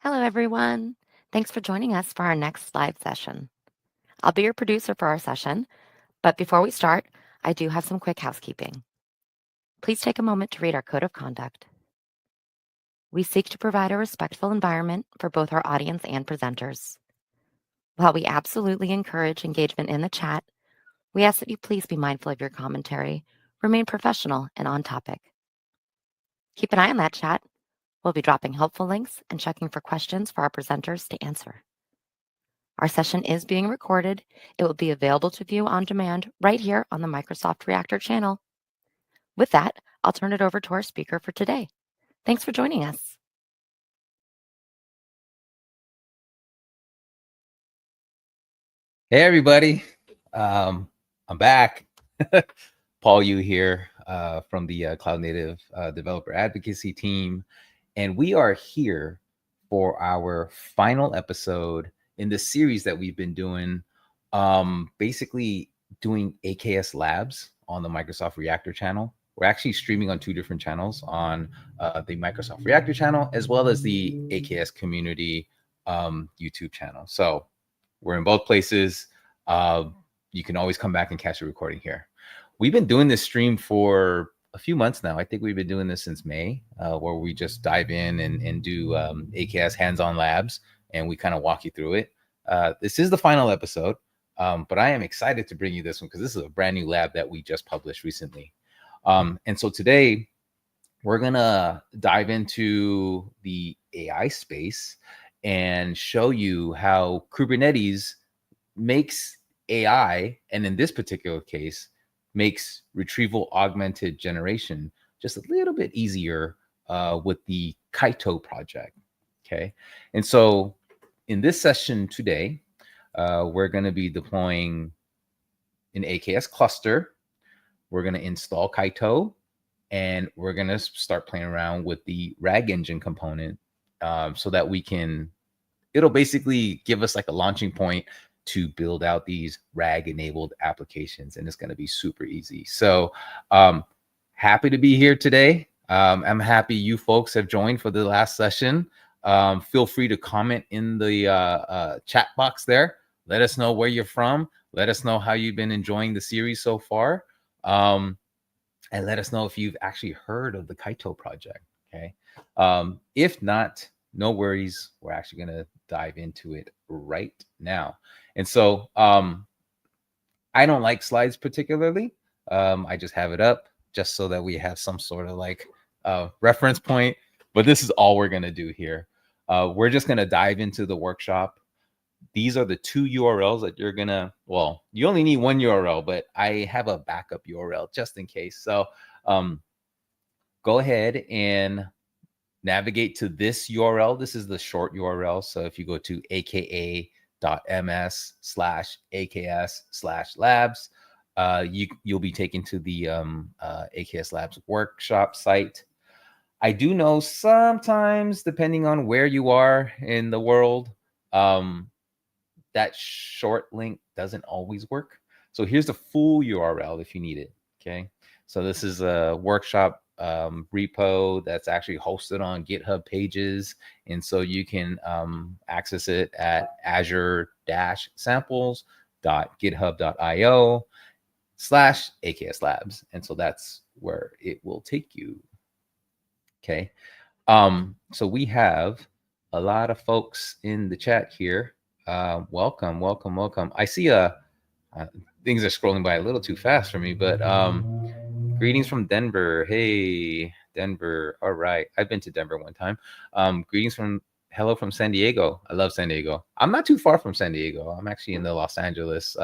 Hello, everyone. Thanks for joining us for our next live session. I'll be your producer for our session, but before we start, I do have some quick housekeeping. Please take a moment to read our code of conduct. We seek to provide a respectful environment for both our audience and presenters. While we absolutely encourage engagement in the chat, we ask that you please be mindful of your commentary, remain professional and on topic. Keep an eye on that chat. We'll be dropping helpful links and checking for questions for our presenters to answer. Our session is being recorded. It will be available to view on demand right here on the Microsoft Reactor channel. With that, I'll turn it over to our speaker for today. Thanks for joining us. Hey, everybody. I'm back. Paul Yu here from the Cloud Native Developer Advocacy team. And we are here for our final episode in the series that we've been doing, basically doing AKS Labs on the Microsoft Reactor channel. We're actually streaming on two different channels, on the Microsoft Reactor channel, as well as the AKS community YouTube channel. So we're in both places. You can always come back and catch a recording here. We've been doing this stream for a few months now. I think we've been doing this since May, where we just dive in and do AKS hands-on labs, and we kind of walk you through it. This is the final episode, but I am excited to bring you this one because this is a brand new lab that we just published recently. And so today, we're going to dive into the AI space and show you how Kubernetes makes AI, and in this particular case, makes retrieval augmented generation just a little bit easier with the KAITO project. Okay. And so in this session today, we're going to be deploying an AKS cluster. We're going to install KAITO, and we're going to start playing around with the RAGengine component so that we can, it'll basically give us like a launching point to build out these RAG enabled applications, and it's going to be super easy. So happy to be here today. I'm happy you folks have joined for the last session. Feel free to comment in the chat box there. Let us know where you're from. Let us know how you've been enjoying the series so far. And let us know if you've actually heard of the KAITO project. Okay. If not, no worries. We're actually going to dive into it right now. And so I don't like slides particularly. I just have it up just so that we have some sort of like reference point. But this is all we're going to do here. We're just going to dive into the workshop. These are the two URLs that you're going to, well, you only need one URL, but I have a backup URL just in case. So go ahead and navigate to this URL. This is the short URL. So if you go to aka.ms/AKS/labs, you'll be taken to the AKS Labs workshop site. I do know sometimes, depending on where you are in the world, that short link doesn't always work. So here's the full URL if you need it. Okay. So this is a workshop repo that's actually hosted on GitHub pages. And so you can access it at azure-samples.github.io/AKS Labs. And so that's where it will take you. Okay. So we have a lot of folks in the chat here. Welcome. I see things are scrolling by a little too fast for me, but greetings from Denver. Hey, Denver. All right. I've been to Denver one time. Greetings hello from San Diego. I love San Diego. I'm not too far from San Diego. I'm actually in the Los Angeles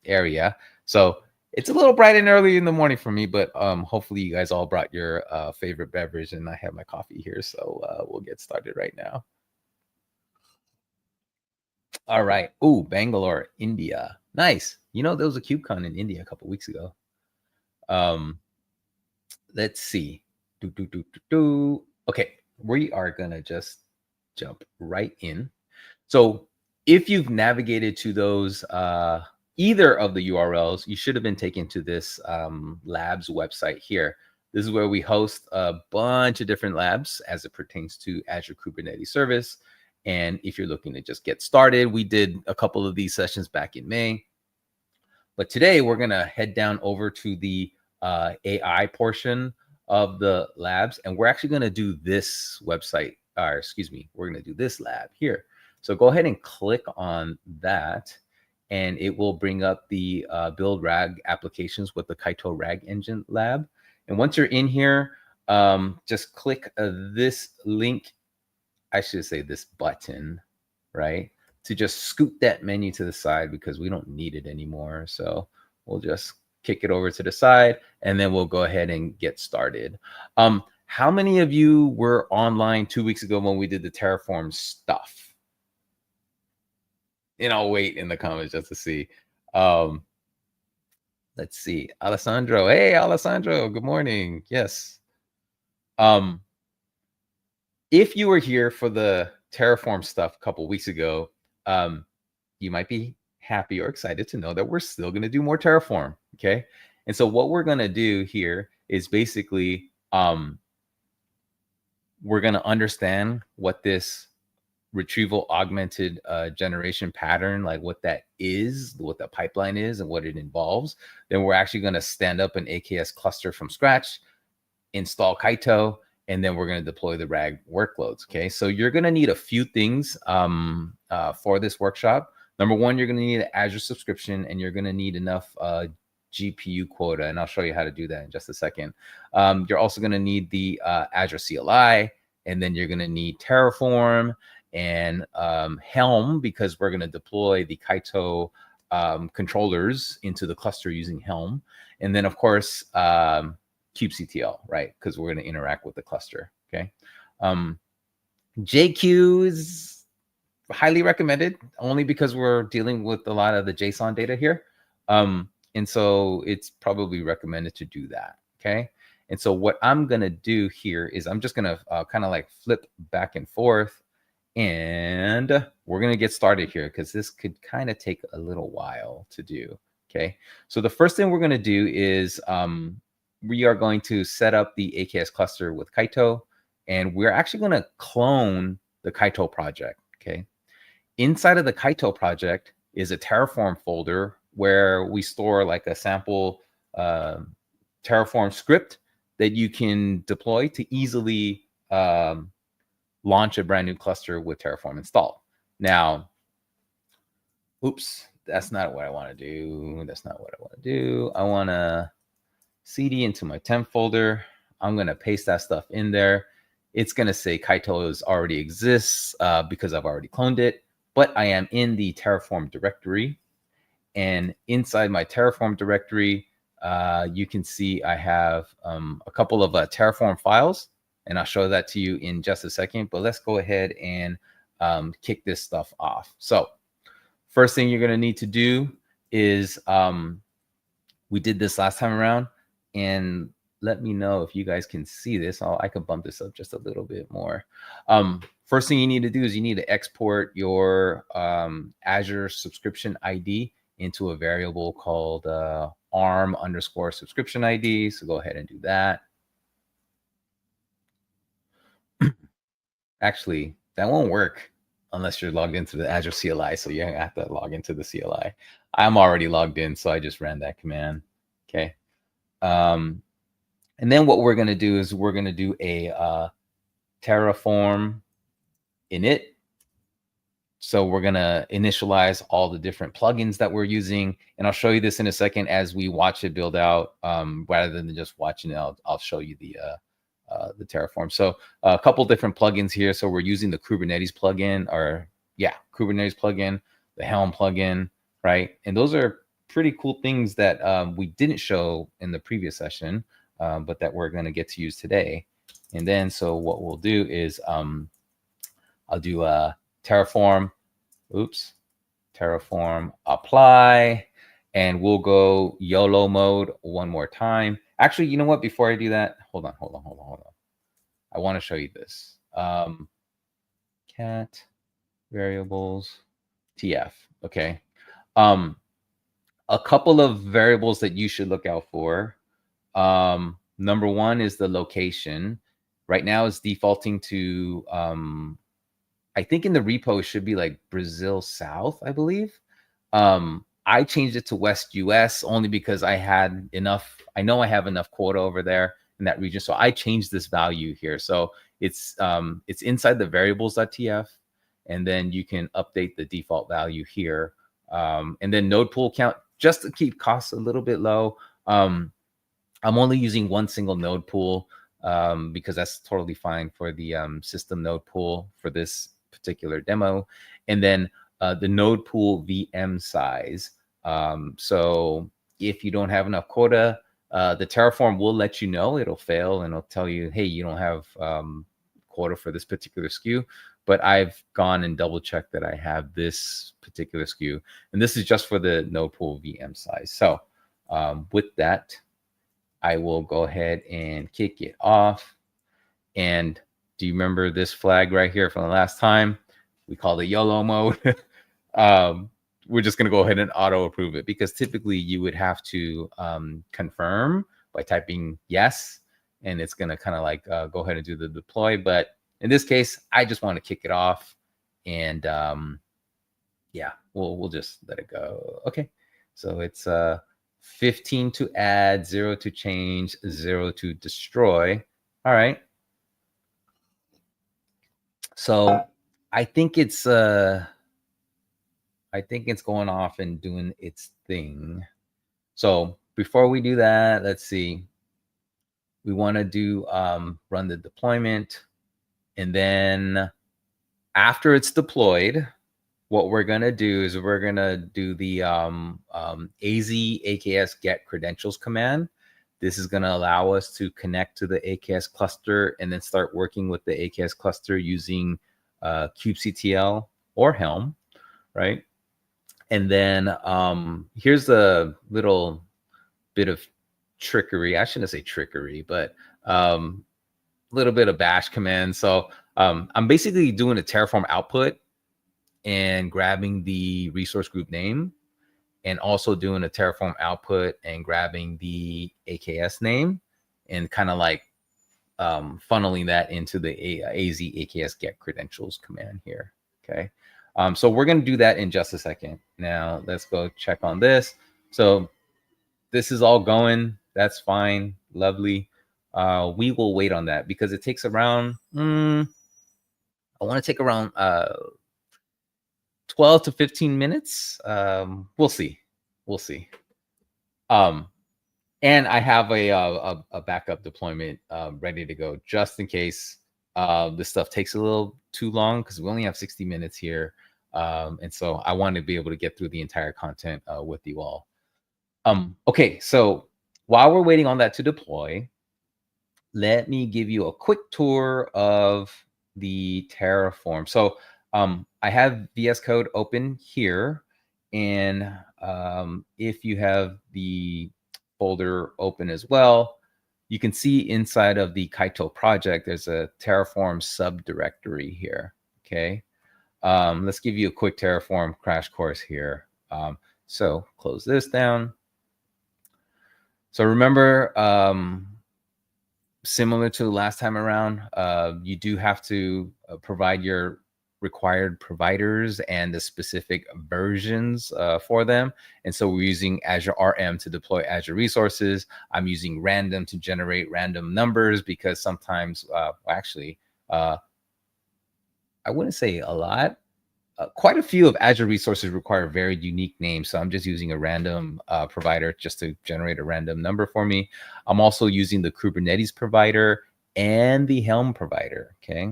area. So it's a little bright and early in the morning for me, but hopefully you guys all brought your favorite beverage, and I have my coffee here. So we'll get started right now. All right. Ooh, Bangalore, India. Nice. You know, there was a KubeCon in India a couple weeks ago. Let's see. Okay, we are gonna just jump right in. So if you've navigated to those either of the URLs, you should have been taken to this labs website here. This is where we host a bunch of different labs as it pertains to Azure Kubernetes Service. And if you're looking to just get started, we did a couple of these sessions back in May. But today we're going to head down over to the AI portion of the labs. And we're actually going to do this website, or excuse me, we're going to do this lab here. So go ahead and click on that, and it will bring up the build RAG applications with the KAITO RAGengine lab. And once you're in here, just click this link. I should say this button, right? To just scoot that menu to the side because we don't need it anymore. So we'll just kick it over to the side, and then we'll go ahead and get started. How many of you were online 2 weeks ago when we did the Terraform stuff? And I'll wait in the comments just to see. Let's see. Alessandro. Hey, Alessandro. Good morning. Yes. If you were here for the Terraform stuff a couple weeks ago, you might be happy or excited to know that we're still going to do more Terraform. Okay. And so what we're going to do here is basically, we're going to understand what this retrieval augmented generation pattern, like what that is, what the pipeline is, and what it involves. Then we're actually going to stand up an AKS cluster from scratch, install KAITO, and then we're going to deploy the RAG workloads. Okay, so you're going to need a few things for this workshop. Number one, you're going to need an Azure subscription, and you're going to need enough GPU quota, and I'll show you how to do that in just a second. You're also going to need the Azure CLI, and then you're going to need Terraform and Helm, because we're going to deploy the KAITO controllers into the cluster using Helm. And then, of course, kubectl, right? Because we're going to interact with the cluster, okay? JQ is highly recommended, only because we're dealing with a lot of the JSON data here. And so it's probably recommended to do that, okay? And so what I'm going to do here is I'm just going to kind of like flip back and forth, and we're going to get started here because this could kind of take a little while to do, okay? So the first thing we're going to do is we are going to set up the AKS cluster with KAITO, and we're actually going to clone the KAITO project, okay? Inside of the KAITO project is a Terraform folder where we store like a sample Terraform script that you can deploy to easily launch a brand new cluster with Terraform installed. Now, oops, that's not what I want to do. That's not what I want to do. I want to cd into my temp folder. I'm going to paste that stuff in there. It's going to say KAITO already exists because I've already cloned it, but I am in the Terraform directory. And inside my Terraform directory, you can see I have a couple of Terraform files, and I'll show that to you in just a second. But let's go ahead and kick this stuff off. So first thing you're going to need to do is, we did this last time around, and let me know if you guys can see this. I can bump this up just a little bit more. First thing you need to do is you need to export your Azure subscription ID into a variable called arm_subscription ID. So go ahead and do that. Actually, that won't work unless you're logged into the Azure CLI. So you have to log into the CLI. I'm already logged in, so I just ran that command. Okay. And then what we're going to do is we're going to do a Terraform init. So we're going to initialize all the different plugins that we're using. And I'll show you this in a second as we watch it build out. Rather than just watching it, I'll show you the Terraform. So a couple different plugins here. So we're using the Kubernetes plugin, Kubernetes plugin, the Helm plugin, right? And those are pretty cool things that we didn't show in the previous session, but that we're going to get to use today. And then, so what we'll do is I'll do a Terraform apply, and we'll go YOLO mode one more time. Actually, you know what? Before I do that, hold on. I want to show you this. Cat variables TF. Okay. A couple of variables that you should look out for. Number one is the location. Right now it's defaulting to I think in the repo it should be like Brazil South, I believe. I changed it to West US only because I had enough. I know I have enough quota over there in that region, so I changed this value here. So it's inside the variables.tf, and then you can update the default value here, and then node pool count just to keep costs a little bit low. I'm only using one single node pool because that's totally fine for the system node pool for this particular demo. And then the node pool VM size. So if you don't have enough quota, the Terraform will let you know. It'll fail and it'll tell you, hey, you don't have quota for this particular SKU. But I've gone and double checked that I have this particular SKU. And this is just for the node pool VM size. So with that, I will go ahead and kick it off. And do you remember this flag right here from the last time? We call it YOLO mode. We're just going to go ahead and auto approve it because typically you would have to confirm by typing yes, and it's going to kind of like go ahead and do the deploy. But in this case, I just want to kick it off, and yeah, we'll just let it go. Okay, so it's 15 to add, 0 to change, 0 to destroy. All right. So I think it's going off and doing its thing. So before we do that, let's see. We want to do run the deployment, and then after it's deployed, what we're going to do is we're going to do the AZ AKS get credentials command. This is going to allow us to connect to the AKS cluster and then start working with the AKS cluster using kubectl or Helm, right? And then here's a little bit of trickery. I shouldn't say trickery, but a little bit of bash command. So I'm basically doing a Terraform output and grabbing the resource group name, and also doing a Terraform output and grabbing the AKS name, and kind of like funneling that into the AZ AKS get credentials command here. Okay. So we're going to do that in just a second. Now let's go check on this. So this is all going. That's fine. Lovely. We will wait on that because it takes around, I want to take around 12 to 15 minutes. We'll see. And I have a backup deployment ready to go just in case this stuff takes a little too long because we only have 60 minutes here. And so I want to be able to get through the entire content with you all. Okay, so while we're waiting on that to deploy, let me give you a quick tour of the Terraform. So I have VS Code open here, and if you have the folder open as well, you can see inside of the KAITO project, there's a Terraform subdirectory here. Okay, let's give you a quick Terraform crash course here. So close this down. So remember, similar to last time around, you do have to provide your required providers and the specific versions for them. And so we're using Azure RM to deploy Azure resources. I'm using random to generate random numbers because sometimes, actually, I wouldn't say a lot. Quite a few of Azure resources require very unique names. So I'm just using a random provider just to generate a random number for me. I'm also using the Kubernetes provider and the Helm provider, okay?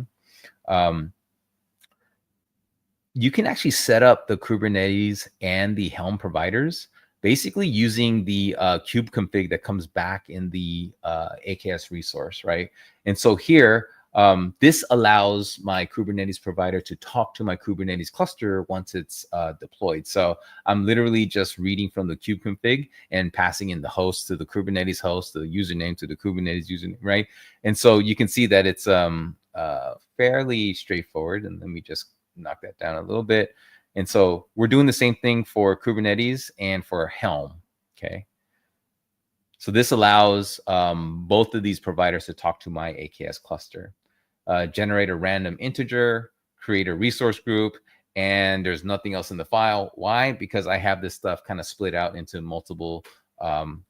You can actually set up the Kubernetes and the Helm providers basically using the kube config that comes back in the AKS resource, right? And so here, this allows my Kubernetes provider to talk to my Kubernetes cluster once it's deployed. So I'm literally just reading from the kube config and passing in the host to the Kubernetes host, the username to the Kubernetes username, right? And so you can see that it's fairly straightforward. And let me just knock that down a little bit. And so we're doing the same thing for Kubernetes and for Helm, okay? So this allows both of these providers to talk to my AKS cluster. Generate a random integer, create a resource group, and there's nothing else in the file. Why? Because I have this stuff kind of split out into multiple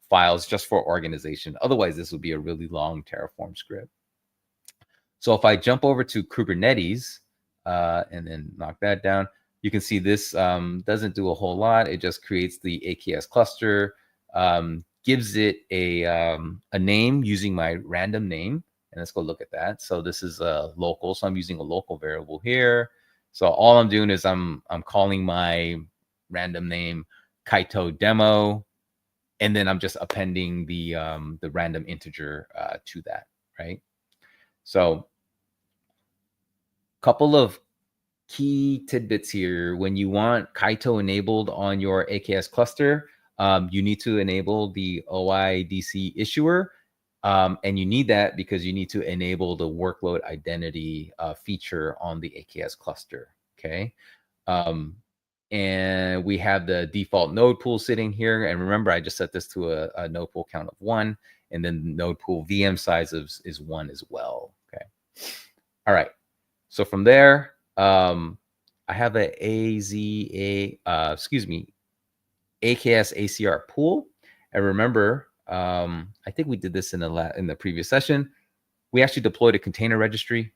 files just for organization. Otherwise, this would be a really long Terraform script. So if I jump over to Kubernetes and then knock that down, you can see this doesn't do a whole lot. It just creates the AKS cluster, gives it a name using my random name. And let's go look at that. So this is local. So I'm using a local variable here. So all I'm doing is I'm calling my random name KAITO demo, and then I'm just appending the random integer to that, right? So couple of key tidbits here. When you want KAITO enabled on your AKS cluster, you need to enable the OIDC issuer. And you need that because you need to enable the workload identity feature on the AKS cluster, okay? And we have the default node pool sitting here. And remember, I just set this to a node pool count of 1, and then the node pool VM size is 1 as well, okay? All right. So from there, I have a AKS ACR pool. And remember, I think we did this in the previous session. We actually deployed a container registry,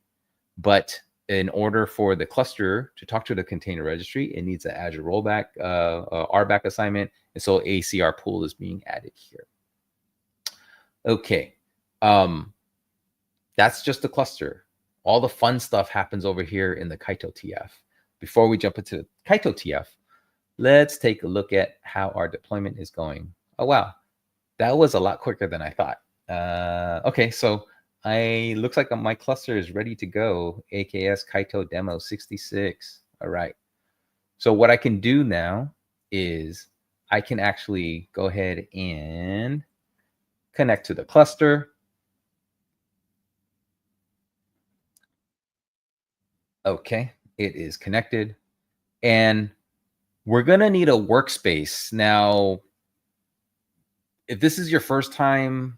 but in order for the cluster to talk to the container registry, it needs an Azure rollback, RBAC assignment. And so ACR pool is being added here. Okay. That's just the cluster. All the fun stuff happens over here in the KAITO TF. Before we jump into KAITO TF, let's take a look at how our deployment is going. Oh, wow. That was a lot quicker than I thought. Okay, so looks like my cluster is ready to go. AKS KAITO demo 66. All right. So what I can do now is I can actually go ahead and connect to the cluster. Okay, it is connected. And we're going to need a workspace. Now, if this is your first time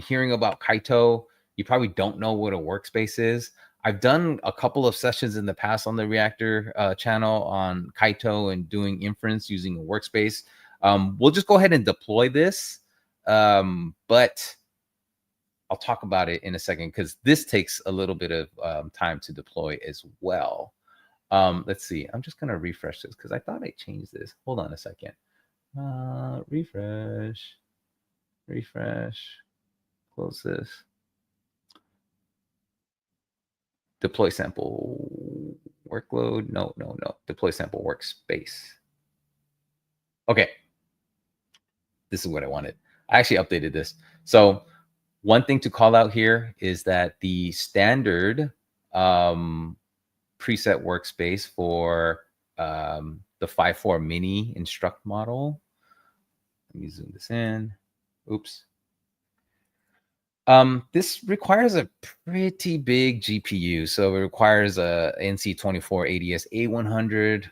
hearing about KAITO, you probably don't know what a workspace is. I've done a couple of sessions in the past on the Reactor channel on KAITO and doing inference using a workspace. We'll just go ahead and deploy this, but I'll talk about it in a second because this takes a little bit of time to deploy as well. Let's see. I'm just going to refresh this because I thought I changed this. Hold on a second. Refresh, close this. Deploy sample workload. No. Deploy sample workspace. Okay. This is what I wanted. I actually updated this. So one thing to call out here is that the standard preset workspace for the 5.4 mini instruct model. Let me zoom this in. Oops. This requires a pretty big GPU. So it requires a NC24 ADS A100.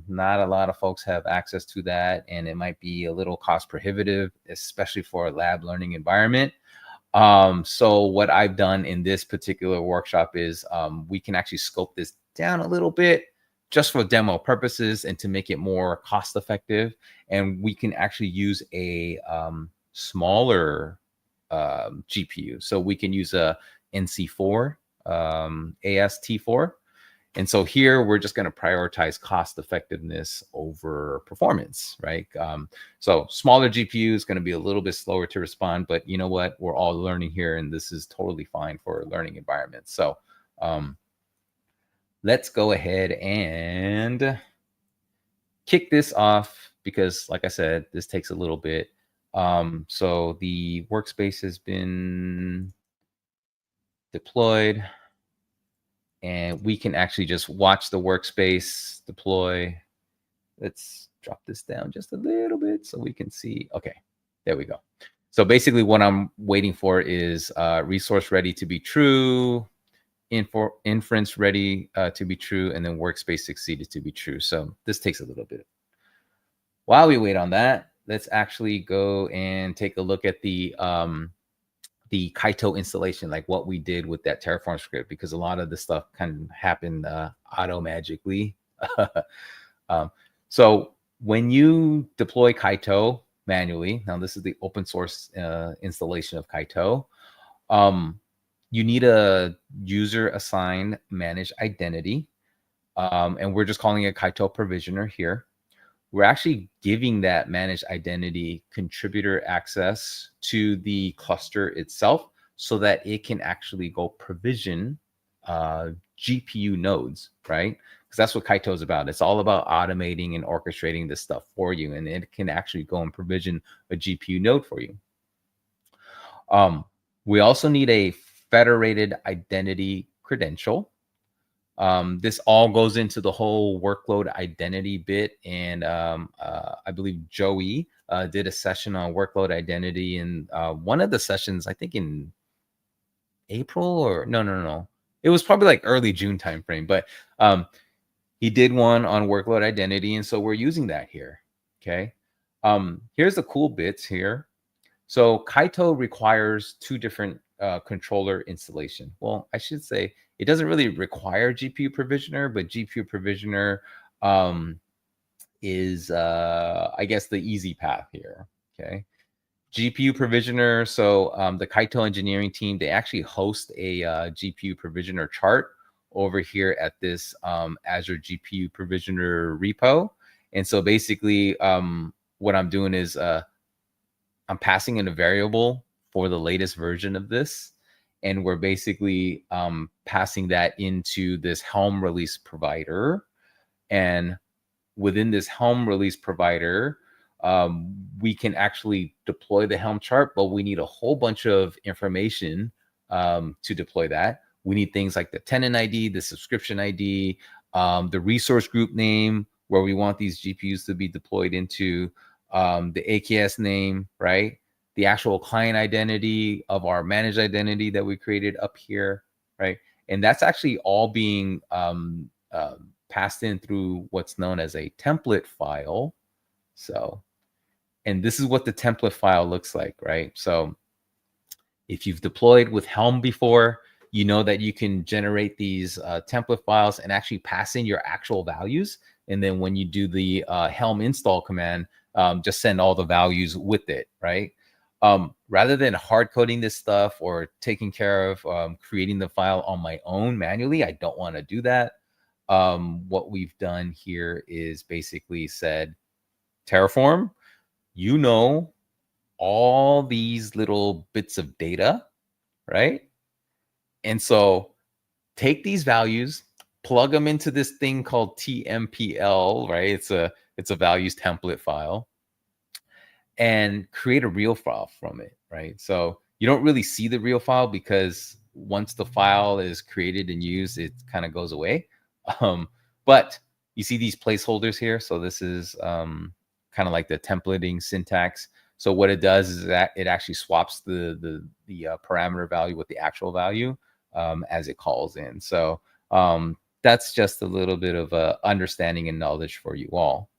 Not a lot of folks have access to that, and it might be a little cost prohibitive, especially for a lab learning environment. So what I've done in this particular workshop is we can actually scope this down a little bit just for demo purposes and to make it more cost effective. And we can actually use a smaller GPU. So we can use a NC4 AST4. And so here we're just going to prioritize cost effectiveness over performance, right? So smaller GPU is going to be a little bit slower to respond, but you know what? We're all learning here, and this is totally fine for learning environments. So let's go ahead and kick this off because, like I said, this takes a little bit. So the workspace has been deployed. And we can actually just watch the workspace deploy. Let's drop this down just a little bit so we can see. Okay, there we go. So basically what I'm waiting for is resource ready to be true, inference ready to be true, and then workspace succeeded to be true. So this takes a little bit. While we wait on that, let's actually go and take a look at the the Kaito installation, like what we did with that Terraform script, because a lot of the stuff kind of happened auto magically. um, so when you deploy Kaito manually, now this is the open source installation of Kaito, you need a user assigned managed identity. And we're just calling it Kaito provisioner here. We're actually giving that managed identity contributor access to the cluster itself so that it can actually go provision GPU nodes, right? Because that's what Kaito is about. It's all about automating and orchestrating this stuff for you, and it can actually go and provision a GPU node for you. We also need a federated identity credential. This all goes into the whole workload identity bit. And I believe Joey did a session on workload identity in one of the sessions, I think in April or no. It was probably like early June timeframe, but he did one on workload identity. And so we're using that here. Okay. Here's the cool bits here. So Kaito requires two different controller installation. Well, I should say it doesn't really require GPU provisioner, but GPU provisioner is, I guess, the easy path here. Okay. GPU provisioner. So the Kaito engineering team, they actually host a GPU provisioner chart over here at this Azure GPU provisioner repo. And so basically what I'm doing is I'm passing in a variable for the latest version of this. And we're basically passing that into this Helm release provider. And within this Helm release provider, we can actually deploy the Helm chart, but we need a whole bunch of information to deploy that. We need things like the tenant ID, the subscription ID, the resource group name, where we want these GPUs to be deployed into, the AKS name, right? The actual client identity of our managed identity that we created up here, right? And that's actually all being passed in through what's known as a template file. So, and this is what the template file looks like, right? So if you've deployed with Helm before, you know that you can generate these template files and actually pass in your actual values. And then when you do the Helm install command, just send all the values with it, right? Rather than hard coding this stuff or taking care of creating the file on my own manually, I don't want to do that. What we've done here is basically said, Terraform, you know all these little bits of data, right? And so take these values, plug them into this thing called TMPL, right? It's a values template file, and create a real file from it, right? So you don't really see the real file because once the file is created and used, it kind of goes away. But you see these placeholders here. So this is kind of like the templating syntax. So what it does is that it actually swaps the parameter value with the actual value as it calls in. So that's just a little bit of understanding and knowledge for you all.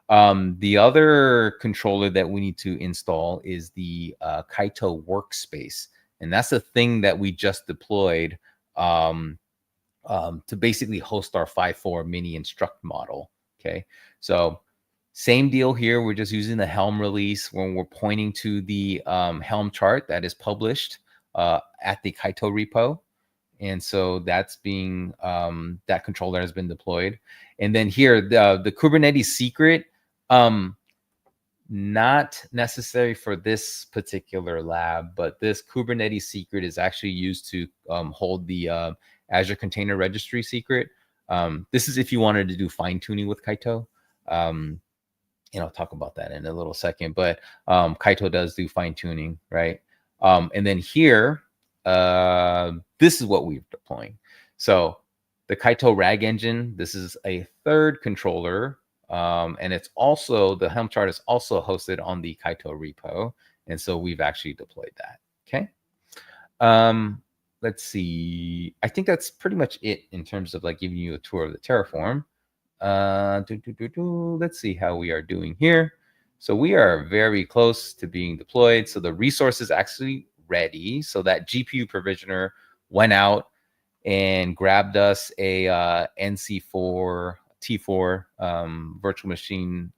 The other controller that we need to install is the Kaito workspace. And that's the thing that we just deployed to basically host our 5.4 mini instruct model. Okay, so same deal here. We're just using the Helm release when we're pointing to the Helm chart that is published at the Kaito repo. And so that's being, that controller has been deployed. And then here, the Kubernetes secret, not necessary for this particular lab, but this Kubernetes secret is actually used to hold the Azure Container Registry secret. This is if you wanted to do fine tuning with Kaito. And I'll talk about that in a little second, but Kaito does do fine tuning, right? And then here, this is what we're deploying. So the Kaito RAGengine, this is a third controller. And it's also, the Helm chart is also hosted on the Kaito repo. And so we've actually deployed that. Okay. Let's see. I think that's pretty much it in terms of like giving you a tour of the Terraform. Let's see how we are doing here. So we are very close to being deployed. So the resource is actually ready. So that GPU provisioner went out and grabbed us a NC4 T4 virtual machine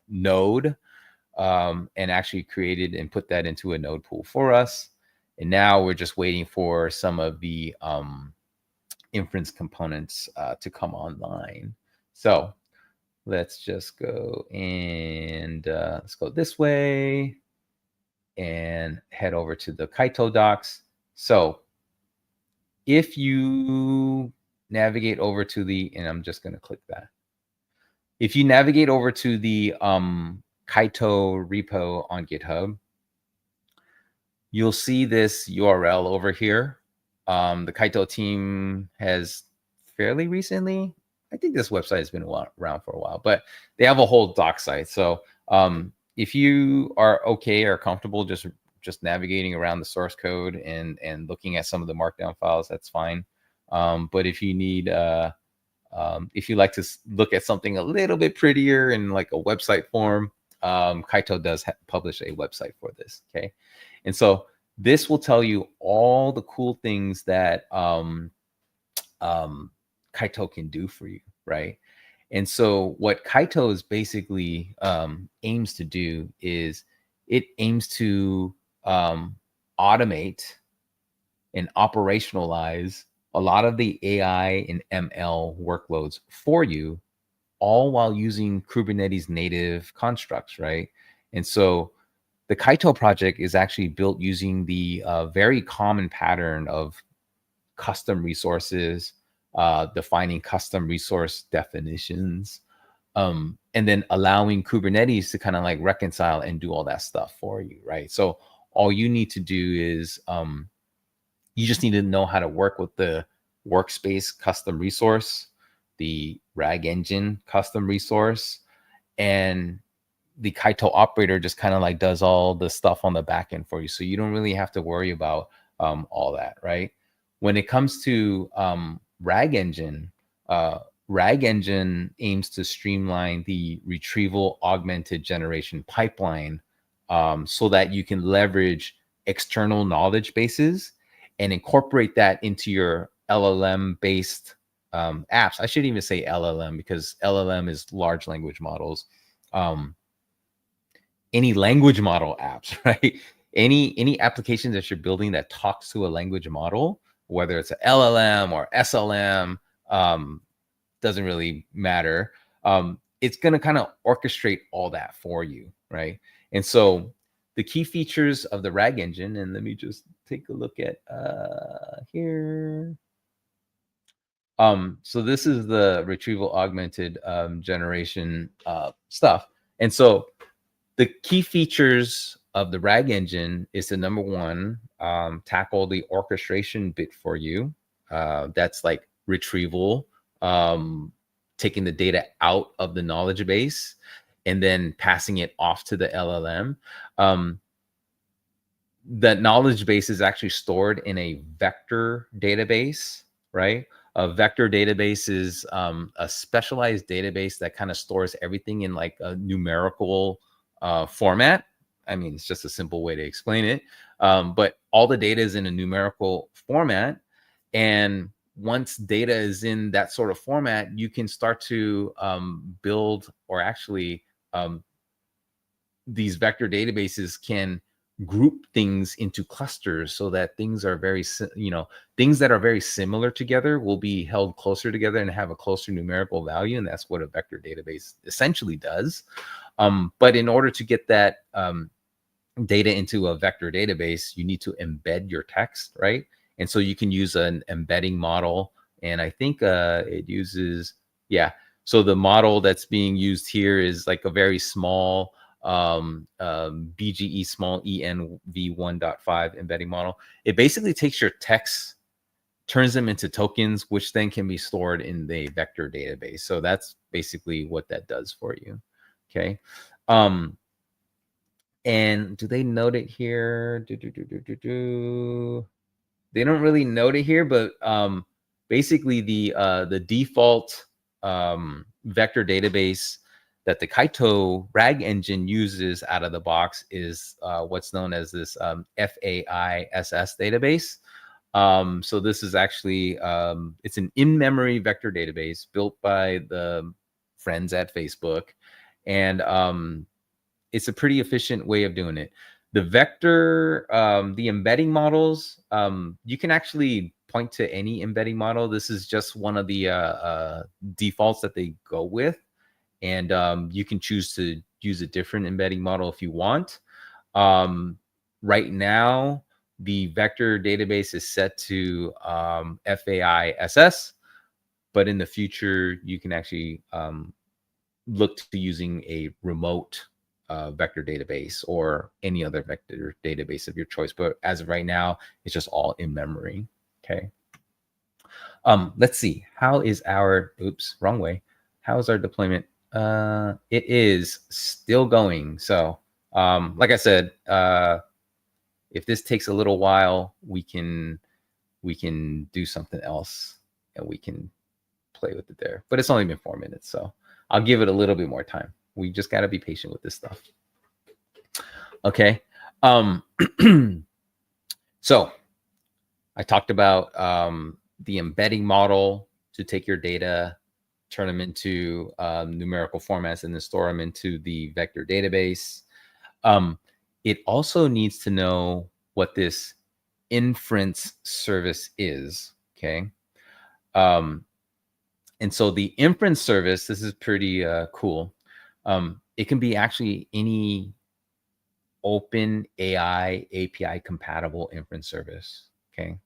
node, and actually created and put that into a node pool for us. And now we're just waiting for some of the inference components to come online. So let's just go and let's go this way and head over to the KAITO docs. So if you navigate over to the, and I'm just going to click that. If you navigate over to the KAITO repo on GitHub, you'll see this URL over here. The KAITO team has fairly recently, I think this website has been around for a while, but they have a whole doc site. So if you are okay or comfortable just navigating around the source code and looking at some of the markdown files, that's fine. But if you need, if you like to look at something a little bit prettier in like a website form, KAITO does publish a website for this. Okay, and so this will tell you all the cool things that KAITO can do for you, right? And so what KAITO is basically aims to do is it aims to automate and operationalize a lot of the AI and ML workloads for you, all while using Kubernetes native constructs, right? And so the KAITO project is actually built using the very common pattern of custom resources, defining custom resource definitions, and then allowing Kubernetes to kind of like reconcile and do all that stuff for you, right? So all you need to do is you just need to know how to work with the workspace custom resource, the RAGengine custom resource, and the KAITO operator just kind of like does all the stuff on the back end for you. So you don't really have to worry about all that, right? When it comes to RAGengine, RAGengine aims to streamline the retrieval augmented generation pipeline so that you can leverage external knowledge bases and incorporate that into your LLM based apps. I shouldn't even say LLM because LLM is large language models. Any language model apps, right? Any applications that you're building that talks to a language model, whether it's a LLM or SLM, doesn't really matter. It's going to kind of orchestrate all that for you, right? And so the key features of the RAGengine, and let me just take a look at here. So this is the retrieval augmented generation stuff. And so the key features of the RAGengine is to, number one, tackle the orchestration bit for you. That's like retrieval, taking the data out of the knowledge base and then passing it off to the LLM. The knowledge base is actually stored in a vector database, right? A vector database is a specialized database that kind of stores everything in like a numerical format. I mean, it's just a simple way to explain it. But all the data is in a numerical format. And once data is in that sort of format, you can start to build, or actually these vector databases can group things into clusters so that things are very, things that are very similar together will be held closer together and have a closer numerical value. And that's what a vector database essentially does. But in order to get that data into a vector database, you need to embed your text, right? And so you can use an embedding model. And I think it uses, so the model that's being used here is like a very small BGE small ENV 1.5 embedding model. It basically takes your text, turns them into tokens, which then can be stored in the vector database. So that's basically what that does for you. Okay. And do they note it here? They don't really note it here, but basically the default vector database that the KAITO RAG engine uses out of the box is what's known as this FAISS database. So this is actually, it's an in-memory vector database built by the friends at Facebook. And it's a pretty efficient way of doing it. The vector, the embedding models, you can actually point to any embedding model. This is just one of the defaults that they go with. And you can choose to use a different embedding model if you want. Right now, the vector database is set to FAISS, but in the future, you can actually look to using a remote vector database or any other vector database of your choice. But as of right now, it's just all in memory. Okay. Let's see. How is our, oops, wrong way. How is our deployment? It is still going. So like I said, if this takes a little while, we can do something else and we can play with it there. But it's only been 4 minutes, so I'll give it a little bit more time. We just got to be patient with this stuff. Okay. So I talked about the embedding model to take your data, turn them into numerical formats, and then store them into the vector database. It also needs to know what this inference service is. Okay. And so the inference service, this is pretty cool. It can be actually any open AI API compatible inference service. Okay.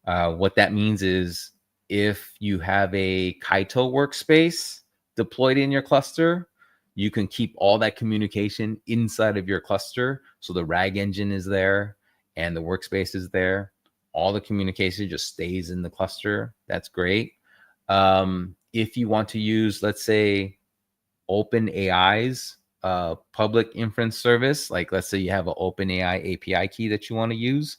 What that means is if you have a KAITO workspace deployed in your cluster, you can keep all that communication inside of your cluster. So the RAG engine is there and the workspace is there. All the communication just stays in the cluster. That's great. If you want to use, let's say, OpenAI's public inference service, like let's say you have an OpenAI API key that you want to use,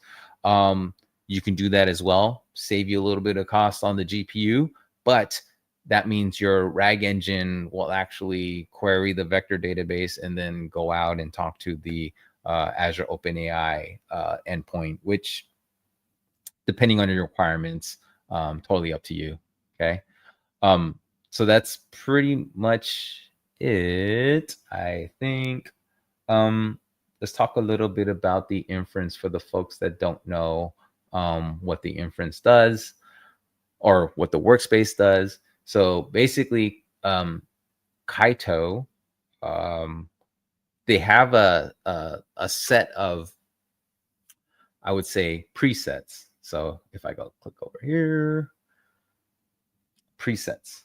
you can do that as well. Save you a little bit of cost on the GPU, but that means your RAG engine will actually query the vector database and then go out and talk to the Azure OpenAI endpoint, which, depending on your requirements, totally up to you. Okay. So that's pretty much it, I think. Let's talk a little bit about the inference for the folks that don't know what the inference does or what the workspace does. So basically, KAITO, they have a set of, I would say, presets. So if I go click over here, presets.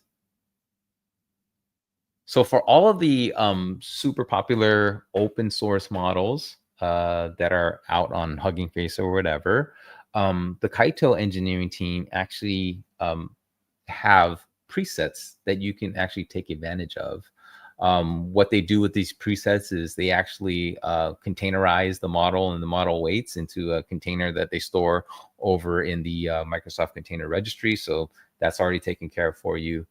So for all of the super popular open source models that are out on Hugging Face or whatever, the KAITO engineering team actually have presets that you can actually take advantage of. What they do with these presets is they actually containerize the model and the model weights into a container that they store over in the Microsoft Container Registry. So that's already taken care of for you.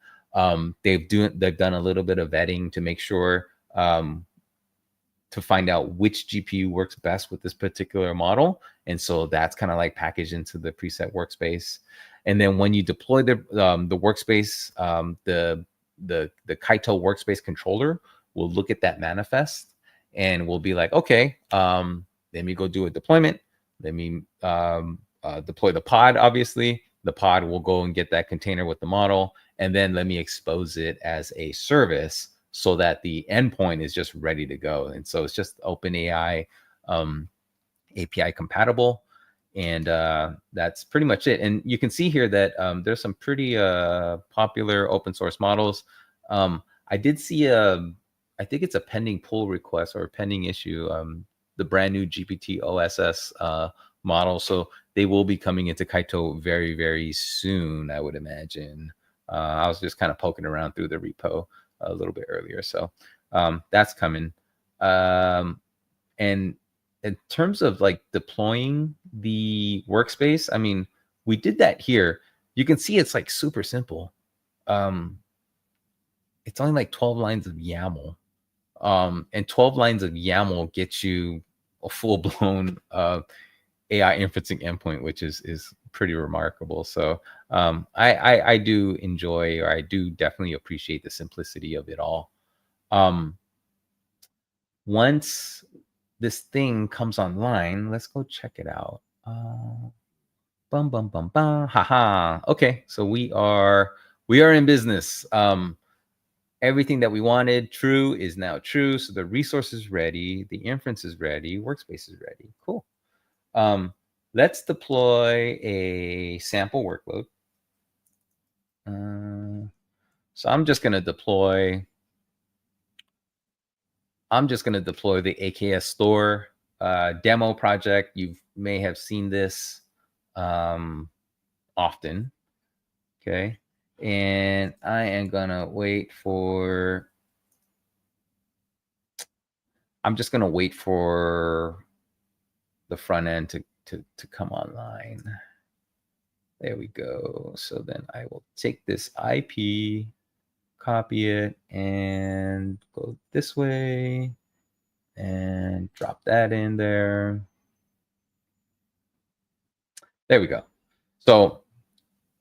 They've done a little bit of vetting to make sure to find out which GPU works best with this particular model. And so that's kind of like packaged into the preset workspace. And then when you deploy the workspace, the KAITO workspace controller will look at that manifest and will be like, okay, let me go do a deployment. Let me deploy the pod, obviously. The pod will go and get that container with the model, and then let me expose it as a service so that the endpoint is just ready to go. And so it's just OpenAI API compatible. And that's pretty much it. And you can see here that there's some pretty popular open source models. I did see I think it's a pending pull request or a pending issue, the brand new GPT OSS model. So they will be coming into KAITO very, very soon, I would imagine. I was just kind of poking around through the repo a little bit earlier. So that's coming. And in terms of like deploying the workspace, I mean, we did that here. You can see it's like super simple. it's only like 12 lines of YAML. And 12 lines of YAML gets you a full-blown AI inferencing endpoint, which is pretty remarkable. So I do enjoy, or I do definitely appreciate the simplicity of it all. Once this thing comes online, let's go check it out. Bum bum bum bum. Haha. Okay, so we are in business. Everything that we wanted true is now true. So the resource is ready, the inference is ready, workspace is ready. Cool. Let's deploy a sample workload. So I'm just going to deploy the AKS store demo project. You may have seen this often. Okay. And I am going to wait for, I'm just going to wait for the front end to come online. There we go. So then I will take this IP, copy it, and go this way and drop that in there. There we go. So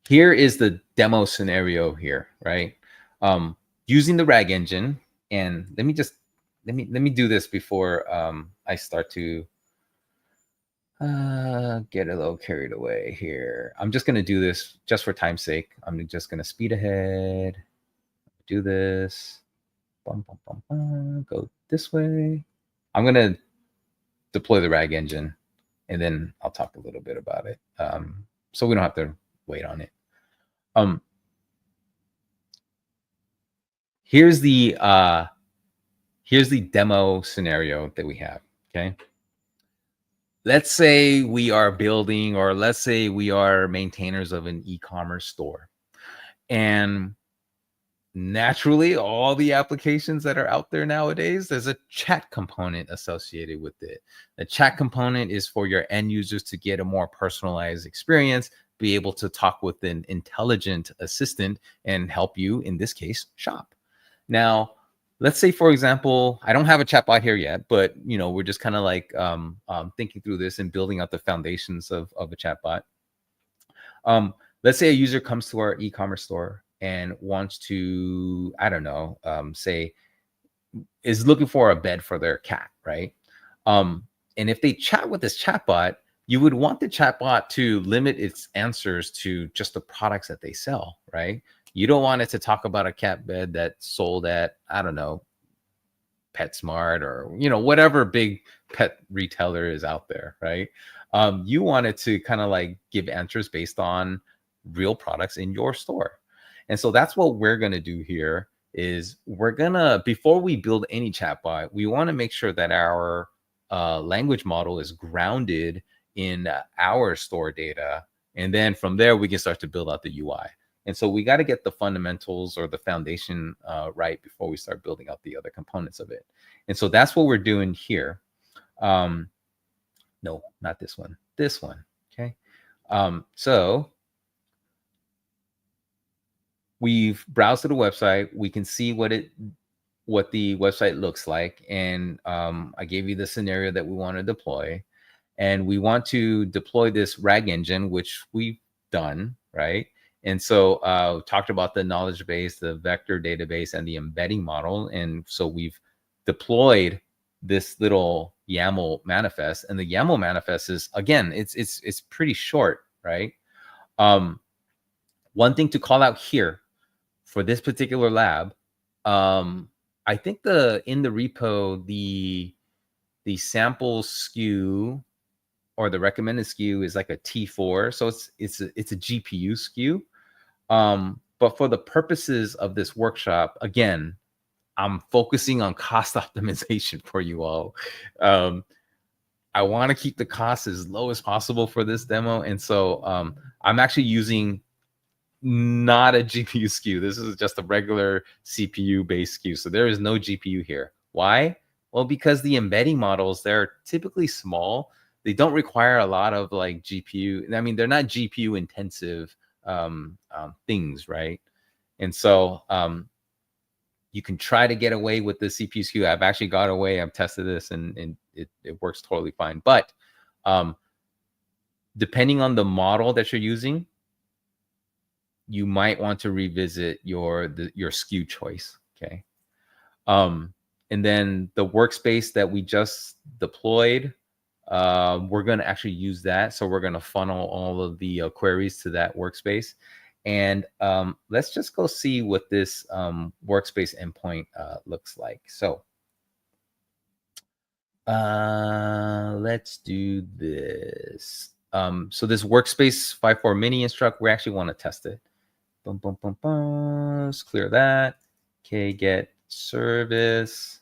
here is the demo scenario here, right? Using the RAG engine, and let me do this before I start to get a little carried away here. I'm just gonna do this just for time's sake. I'm just gonna speed ahead, do this, bum, bum, bum, bum, go this way. I'm gonna deploy the RAG engine, and then I'll talk a little bit about it, so we don't have to wait on it. Here's the demo scenario that we have. Okay, let's say we are building, or let's say we are maintainers of an e-commerce store, and naturally all the applications that are out there nowadays, there's a chat component associated with it. The chat component is for your end users to get a more personalized experience, be able to talk with an intelligent assistant and help you, in this case, shop. Now, let's say, for example, I don't have a chatbot here yet, but we're just kind of like thinking through this and building out the foundations of a chatbot. Let's say a user comes to our e-commerce store and wants to, I don't know, say is looking for a bed for their cat, right? And if they chat with this chatbot, you would want the chatbot to limit its answers to just the products that they sell, right? You don't want it to talk about a cat bed that's sold at, I don't know, PetSmart or, whatever big pet retailer is out there, right? You want it to kind of like give answers based on real products in your store. And so that's what we're going to do here is we're going to, before we build any chatbot, we want to make sure that our language model is grounded in our store data. And then from there, we can start to build out the UI. And so we got to get the fundamentals or the foundation right before we start building out the other components of it. And so that's what we're doing here. No, not this one, this one. Okay. So we've browsed to the website. We can see what the website looks like. And I gave you the scenario that we want to deploy. And we want to deploy this RAG engine, which we've done, right? And so talked about the knowledge base, the vector database, and the embedding model. And so we've deployed this little YAML manifest. And the YAML manifest is, again, it's pretty short, right? One thing to call out here for this particular lab, I think in the repo, the sample SKU or the recommended SKU is like a T4. So it's a GPU SKU. But for the purposes of this workshop, again, I'm focusing on cost optimization for you all. I want to keep the cost as low as possible for this demo. And so I'm actually using not a GPU SKU. This is just a regular CPU based SKU. So there is no GPU here. Why? Well, because the embedding models, they're typically small. They don't require a lot of like GPU. I mean, they're not GPU intensive things, right? And so You can try to get away with the CPU skew. I've actually got away. I've tested this, and it works totally fine. But depending on the model that you're using, you might want to revisit your skew choice. Okay. And then the workspace that we just deployed, we're going to actually use that. So we're going to funnel all of the queries to that workspace. And let's just go see what this workspace endpoint looks like. So let's do this. So this workspace 5.4 mini instruct, we actually want to test it. Boom, boom, boom, boom. Let's clear that. Okay, get service.